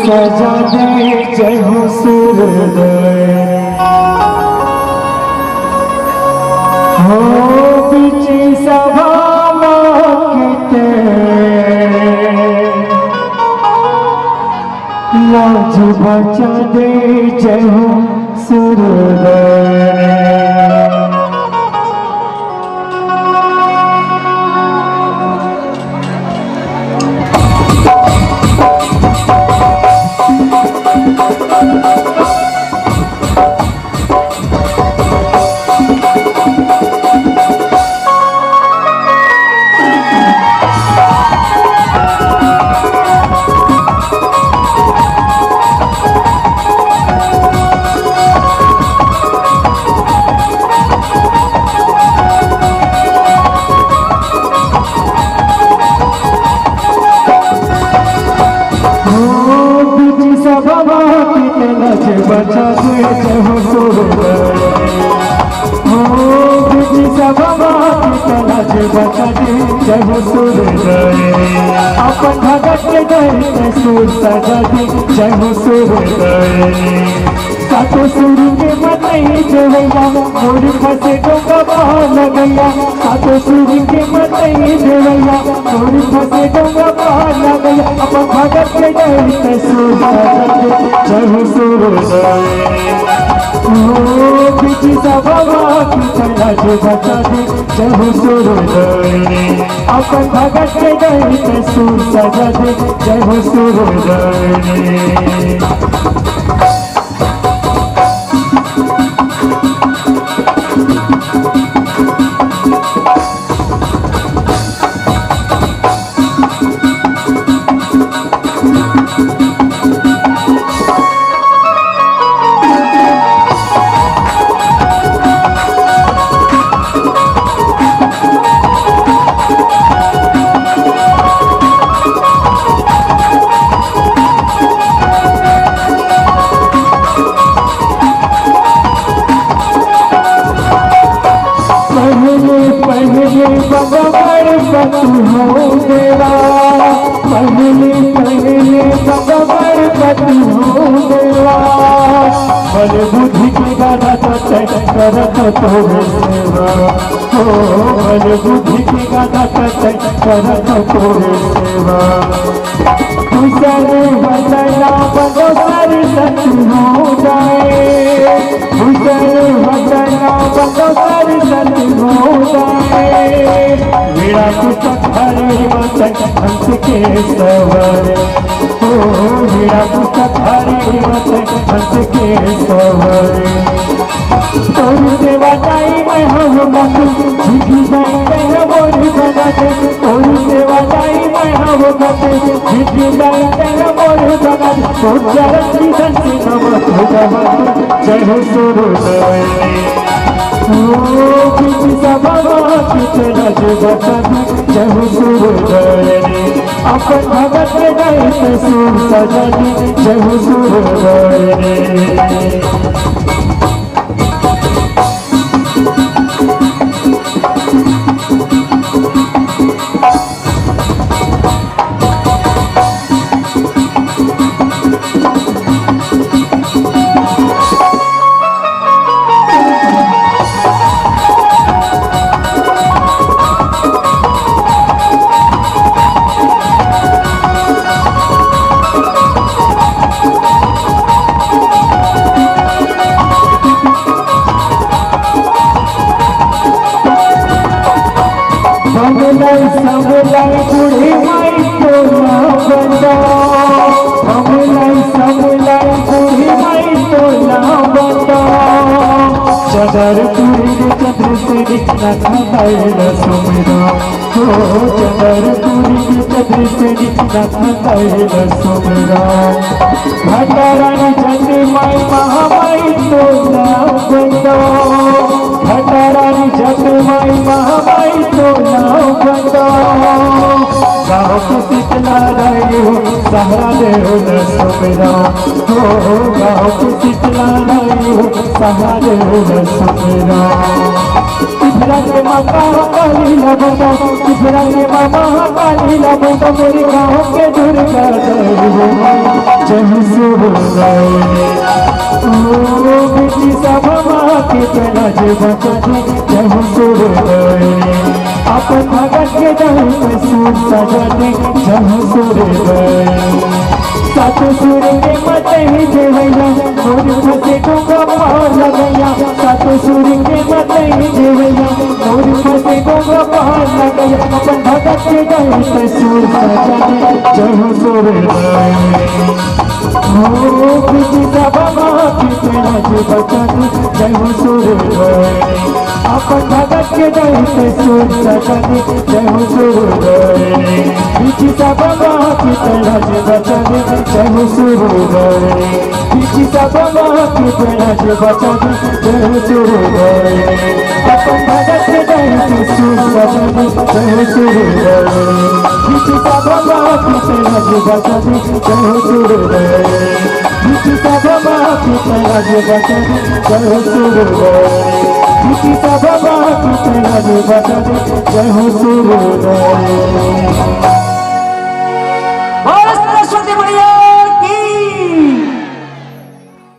सजा दे जय हो सूर्योदय हो बीच सभा मांगते लाज बचा दे जय हो सूर्योदय। बचा दे जय हो सूर्योदय हो बीच सभा की लाज बचा दे जय हो सूर्योदय। अपन भगत के दर सूर सजा दे जय हो सूर्योदय। सातों सूर के मतई देवैया मोर फसे डोंगा बहा लगैया। सातों सूर के मतई देवैया मोर फसे डोंगा बहा लगैया। अपन भगत के दर सूर सजा दे जय हो सूर्योदय हो बीच सभा की लाज बचा दे जय हो सूर्योदय। अपन भगत के दर सूर सजा दे जय हो सूर्योदय। बल बुद्धि की गाथा करत तोरे सेवा हो बल बुद्धि की गाथा करत तोरे सेवा। दूसर वचना बदो सारी सच हो जाए। दूसर वचना बदो सारी सच हो जाए। मेरा कुछ हरे वचन हंस के सवर हो मेरा कुछ हरे वचन हंस के सवर। तोरी सेवा जाई मैं हम बातू झिझी जाई मैं मोर बनाते। तोरी सेवा जाई मैं हम बातू झिझी जाई मैं मोर बनाते। तो चरण की संसी नमः भगवान जय हो सूर्योदय हो बीच सभा की लाज बचा दे जय हो सूर्योदय। अपन भगत के दर सूर सजा दे जय हो सूर्योदय। लाई समलाई बूढ़ी माई तो ना बंदा हमलाई समलाई बूढ़ी माई तो ना बंदा चदर पूरी चंद्र से निकला खताएला सुमरा हो चदर पूरी चंद्र से निकला खताएला सुमरा घटारानी चंद्र माई महामाई तो ना बंदा घटारानी चंद्र माई महामाई तो ना बंदा गाँव को शीतला रही हो सहारा देव न सुमरा हो गाँव को शीतला रही हो सहारा देव न सुमरा इधरा के माता काली लगो इधरा के मामा काली लगो मेरे गाँव के दुर्गा जय बेटी सब माँ के चला जे बचा जय सूर्य अपन भगत के जय में सूर सजा दे जय सूर्य सात सूर के मत ही देवैया मोर फसे गोगा पार लगैया सात सूर के मत ही देवैया मोर फसे गोगा पार लगैया अपन भगत के जय में सूर सजा दे जय सूर्य हो बिजी सब माँ की तेरा जी बचा दे जय सूर्य अपन भगत के जय से सूर सजा दे जय सूर्य बिजी सब माँ की तेरा जी बचा दे जय सूर्य बिजी सब माँ की तेरा जी बचा दे जय सूर्य अपन भगत के जय से सूर सजा दे जय सूर्य बिजी सब माँ की तेरा जी बचा दे जय सूर्य बिजी सब माँ की तेरा जी बचा दे जय सूर्य बिजी सब माँ की तेरा जी बचा दे जय सूर्य।